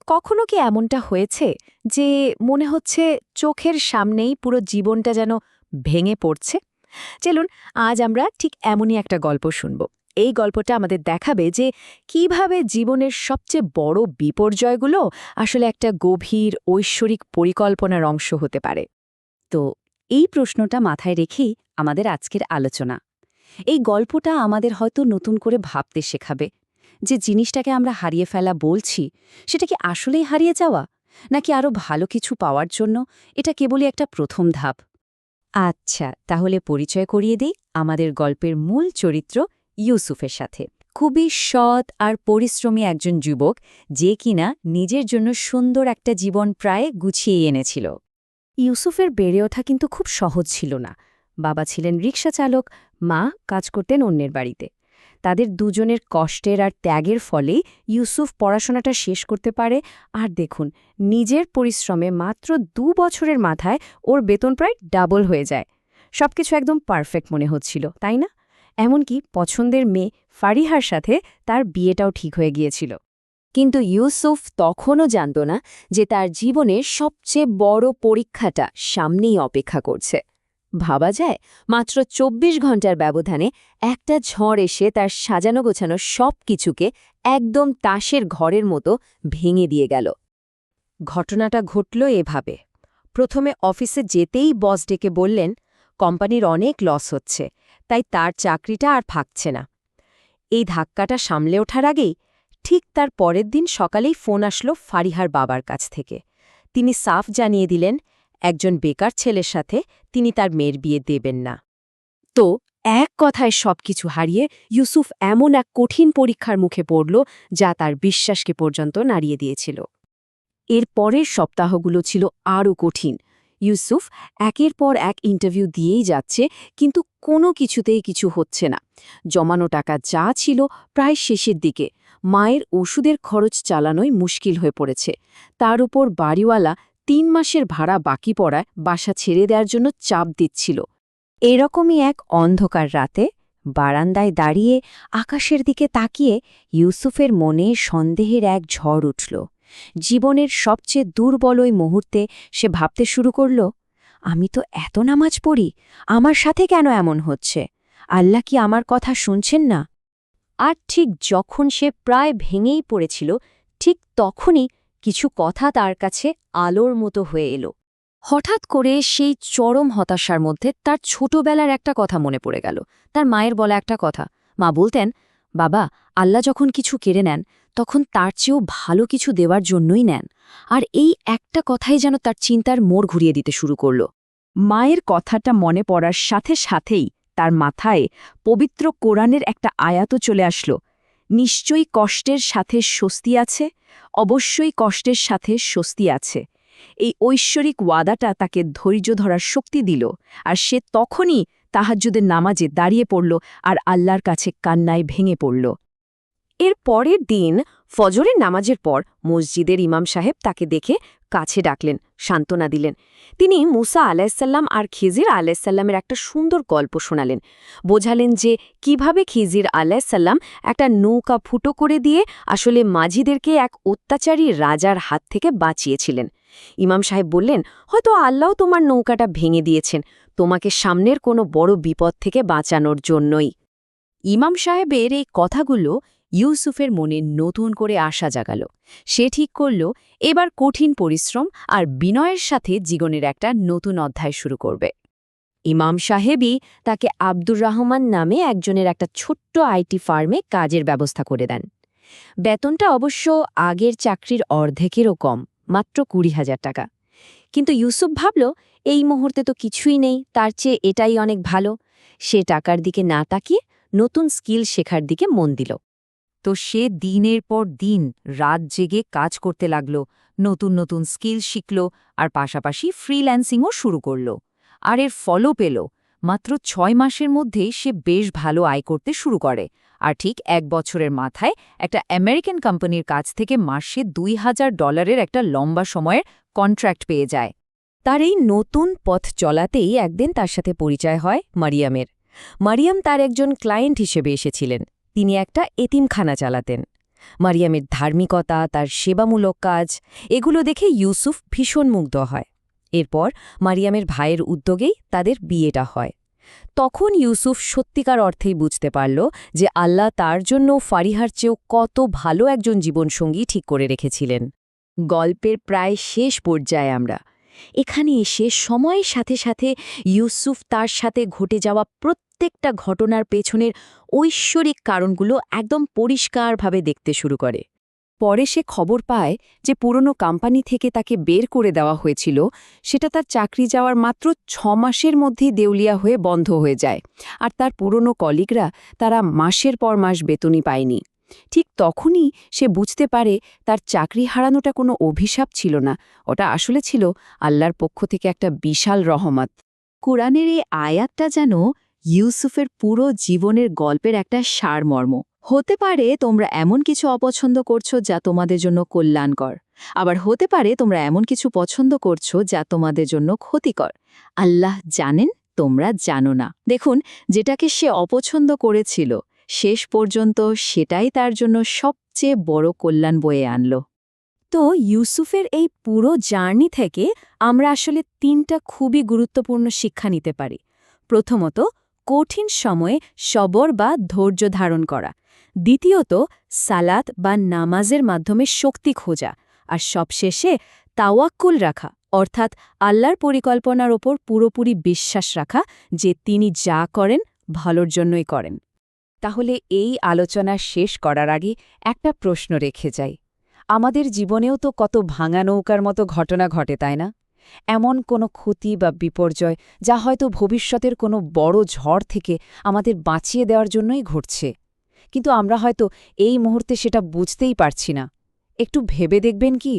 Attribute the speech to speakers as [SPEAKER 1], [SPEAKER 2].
[SPEAKER 1] কখনো কি এমনটা হয়েছে যে মনে হচ্ছে চোখের সামনেই পুরো জীবনটা যেন ভেঙে পড়ছে? চলুন, আজ আমরা ঠিক এমনই একটা গল্প শুনব। এই গল্পটা আমাদের দেখাবে যে কিভাবে জীবনের সবচেয়ে বড় বিপর্যয়গুলো আসলে একটা গভীর ঐশ্বরিক পরিকল্পনার অংশ হতে পারে।
[SPEAKER 2] তো এই প্রশ্নটা মাথায় রেখেই আমাদের আজকের আলোচনা। এই গল্পটা আমাদের হয়তো নতুন করে ভাবতে শেখাবে যে জিনিসটাকে আমরা হারিয়ে ফেলা বলছি, সেটা কি আসলেই হারিয়ে যাওয়া, নাকি আরও ভালো কিছু পাওয়ার জন্য এটা কেবলই একটা প্রথম ধাপ। আচ্ছা, তাহলে পরিচয় করিয়ে দিই আমাদের গল্পের মূল চরিত্র ইউসুফের সাথে। খুবই সৎ আর পরিশ্রমী একজন যুবক, যে কিনা নিজের জন্য সুন্দর একটা জীবন প্রায় গুছিয়ে এনেছিল। ইউসুফের বেড়ে ওঠা কিন্তু খুব সহজ ছিল না। বাবা ছিলেন রিকশা চালক, মা কাজ করতেন অন্যের বাড়িতে। তাদের দুজনের কষ্টের আর ত্যাগের ফলেই ইউসুফ পড়াশোনাটা শেষ করতে পারে। আর দেখুন, নিজের পরিশ্রমে মাত্র 2 বছরের মাথায় ওর বেতন প্রায় ডাবল হয়ে যায়। সবকিছু একদম পারফেক্ট মনে হচ্ছিল, তাই না? এমনকি পছন্দের মেয়ে ফারিহার সাথে তার বিয়েটাও ঠিক হয়ে গিয়েছিল। কিন্তু ইউসুফ তখনও জানত না যে তার জীবনের সবচেয়ে বড় পরীক্ষাটা সামনেই অপেক্ষা করছে। ভাবা যায়, মাত্র 24 ঘন্টার ব্যবধানে একটা ঝড় এসে তার সাজানো গোছানো সব কিছুকে একদম তাসের ঘরের মতো ভেঙে দিয়ে গেল। ঘটনাটা ঘটল এভাবে। প্রথমে অফিসে যেতেই বস ডেকে বললেন কোম্পানির অনেক লস হচ্ছে, তাই তার চাকরিটা আর থাকছে না। এই ধাক্কাটা সামলে ওঠার আগেই ঠিক তার পরের দিন সকালেই ফোন আসলো ফারিহার বাবার কাছ থেকে। তিনি সাফ জানিয়ে দিলেন একজন বেকার ছেলের সাথে তিনি তার মেয়ের বিয়ে দেবেন না। তো এক কথায় সবকিছু হারিয়ে ইউসুফ এমন এক কঠিন পরীক্ষার মুখে পড়ল যা তার বিশ্বাসকে পর্যন্ত নাড়িয়ে দিয়েছিল। এর পরের সপ্তাহগুলো ছিল আরও কঠিন। ইউসুফ একের পর এক ইন্টারভিউ দিয়েই যাচ্ছে, কিন্তু কোনো কিছুতেই কিছু হচ্ছে না। জমানো টাকা যা ছিল প্রায় শেষের দিকে। মায়ের ওষুধের খরচ চালানোই মুশকিল হয়ে পড়েছে। তার উপর বাড়িওয়ালা 3 মাসের ভাড়া বাকি পড়ায় বাসা ছেড়ে দেওয়ার জন্য চাপ দিচ্ছিল। এরকমই এক অন্ধকার রাতে বারান্দায় দাঁড়িয়ে আকাশের দিকে তাকিয়ে ইউসুফের মনে সন্দেহের এক ঝড় উঠল। জীবনের সবচেয়ে দুর্বল ওই মুহূর্তে সে ভাবতে শুরু করল, আমি তো এত নামাজ পড়ি, আমার সাথে কেন এমন হচ্ছে? আল্লাহ কি আমার কথা শুনছেন না? আর ঠিক যখন সে প্রায় ভেঙেই পড়েছিল, ঠিক তখনই কিছু কথা তার কাছে আলোর মতো হয়ে এলো। হঠাৎ করে সেই চরম হতাশার মধ্যে তার ছোটবেলার একটা কথা মনে পড়ে গেল। তার মায়ের বলা একটা কথা। মা বলতেন, বাবা, আল্লাহ যখন কিছু কেড়ে নেন তখন তার চেয়েও ভালো কিছু দেওয়ার জন্যই নেন। আর এই একটা কথাই যেন তার চিন্তার মোড় ঘুরিয়ে দিতে শুরু করল। মায়ের কথাটা মনে পড়ার সাথে সাথেই তার মাথায় পবিত্র কোরআনের একটা আয়াতও চলে আসলো। নিশ্চয়ই কষ্টের সাথে স্বস্তি আছে, অবশ্যই কষ্টের সাথে স্বস্তি আছে। এই ঐশ্বরিক ওয়াদাটা তাকে ধৈর্য ধরার শক্তি দিল, আর সে তখনই তাহাজ্জুদের নামাজে দাঁড়িয়ে পড়ল আর আল্লাহর কাছে কান্নায় ভেঙে পড়ল। এর পরের দিন ফজরের নামাজের পর মসজিদের ইমাম সাহেব তাকে দেখে কাছে ডাকলেন, সান্ত্বনা দিলেন। তিনি মুসা আলাইসাল্লাম আর খিজির আলাইসাল্লামের একটা সুন্দর গল্প শোনালেন। বোঝালেন যে কিভাবে খিজির আলাইসাল্লাম একটা নৌকা ফুটো করে দিয়ে আসলে মাঝিদেরকে এক অত্যাচারী রাজার হাত থেকে বাঁচিয়েছিলেন। ইমাম সাহেব বললেন, হয়তো আল্লাহ তোমার নৌকাটা ভেঙে দিয়েছেন তোমাকে সামনের কোনো বড় বিপদ থেকে বাঁচানোর জন্যই। ইমাম সাহেবের এই কথাগুলো ইউসুফের মনে নতুন করে আশা জাগাল। সে ঠিক করল এবার কঠিন পরিশ্রম আর বিনয়ের সাথে জীবনের একটা নতুন অধ্যায় শুরু করবে। ইমাম সাহেবই তাকে আব্দুর রহমান নামে একজনের একটা ছোট্ট আইটি ফার্মে কাজের ব্যবস্থা করে দেন। বেতনটা অবশ্য আগের চাকরির অর্ধেকেরও কম, মাত্র 20,000 টাকা। কিন্তু ইউসুফ ভাবল, এই মুহূর্তে তো কিছুই নেই, তার চেয়ে এটাই অনেক ভালো। সে টাকার দিকে না তাকিয়ে নতুন স্কিল শেখার দিকে মন দিল। তো সে দিনের পর দিন রাত জেগে কাজ করতে লাগল, নতুন নতুন স্কিল শিখল আর পাশাপাশি ফ্রিল্যান্সিংও শুরু করল। আর এর ফলও পেল। মাত্র 6 মাসের মধ্যেই সে বেশ ভালো আয় করতে শুরু করে। আর ঠিক 1 বছরের মাথায় একটা আমেরিকান কোম্পানির কাছ থেকে মাসে $2,000 একটা লম্বা সময়ের কন্ট্রাক্ট পেয়ে যায়। তার এই নতুন পথ চলাতেই একদিন তার সাথে পরিচয় হয় মারিয়ামের। মারিয়াম তার একজন ক্লায়েন্ট হিসেবে এসেছিলেন। তিনি একটা এতিমখানা চালাতেন।
[SPEAKER 1] মারিয়ামের ধার্মিকতা, তার সেবামূলক কাজ, এগুলো দেখে ইউসুফ ভীষণ মুগ্ধ হয়। এরপর মারিয়ামের ভাইয়ের উদ্যোগেই তাদের বিয়েটা হয়। তখন ইউসুফ সত্যিকার অর্থেই বুঝতে পারল যে আল্লাহ তার জন্য ফারিহার চেয়েও কত ভালো একজন জীবনসঙ্গী ঠিক করে রেখেছিলেন। গল্পের প্রায় শেষ পর্যায়ে আমরা এখানে এসে সময়ের সাথে সাথে ইউসুফ তার সাথে ঘটে যাওয়া প্রত্যেকটা ঘটনার পেছনের ঐশ্বরিক কারণগুলো একদম পরিষ্কারভাবে দেখতে শুরু করে।
[SPEAKER 2] পরে সে খবর পায় যে পুরনো কোম্পানি থেকে তাকে বের করে দেওয়া হয়েছিল, সেটা তার চাকরি যাওয়ার মাত্র ৬ মাসের মধ্যেই দেউলিয়া হয়ে বন্ধ হয়ে যায়। আর তার পুরনো কলিগরা তারা মাসের পর মাস বেতনই পায়নি। ঠিক তখনই সে বুঝতে পারে তার চাকরি হারানোটা কোনো অভিশাপ ছিল না, ওটা আসলে ছিল আল্লাহর পক্ষ থেকে একটা বিশাল রহমত।
[SPEAKER 1] কুরআনের এই আয়াতটা যেন ইউসুফের পুরো জীবনের গল্পের একটা সারমর্ম। হতে পারে তোমরা এমন কিছু অপছন্দ করছো যা তোমাদের জন্য কল্যাণকর, আবার হতে পারে তোমরা এমন কিছু পছন্দ করছো যা তোমাদের জন্য ক্ষতিকর। আল্লাহ জানেন, তোমরা জানো না। দেখুন, যেটাকে সে অপছন্দ করেছিল শেষ পর্যন্ত সেটাই তার জন্য সবচেয়ে বড় কল্যাণ বয়ে আনল।
[SPEAKER 2] তো ইউসুফের এই পুরো জার্নি থেকে আমরা আসলে ৩টা খুবই গুরুত্বপূর্ণ শিক্ষা নিতে পারি। প্রথমত, কঠিন সময়ে সবর বা ধৈর্য ধারণ করা। দ্বিতীয়ত, সালাত বা নামাজের মাধ্যমে শক্তি খোঁজা। আর সবশেষে তাওয়াক্কুল রাখা, অর্থাৎ আল্লাহর পরিকল্পনার ওপর পুরোপুরি বিশ্বাস রাখা যে তিনি যা করেন ভালোর জন্যই করেন। তাহলে এই আলোচনা শেষ করার আগে একটা প্রশ্ন রেখে যাই। আমাদের জীবনেও তো কত ভাঙা নৌকার মতো ঘটনা ঘটে, তাই না? এমন কোনো ক্ষতি বা বিপর্যয় যা হয়তো ভবিষ্যতের কোনো বড় ঝড় থেকে আমাদের বাঁচিয়ে দেওয়ার জন্যই ঘটছে, কিন্তু আমরা হয়তো এই মুহূর্তে সেটা বুঝতেই পারছি না। একটু ভেবে দেখবেন কি?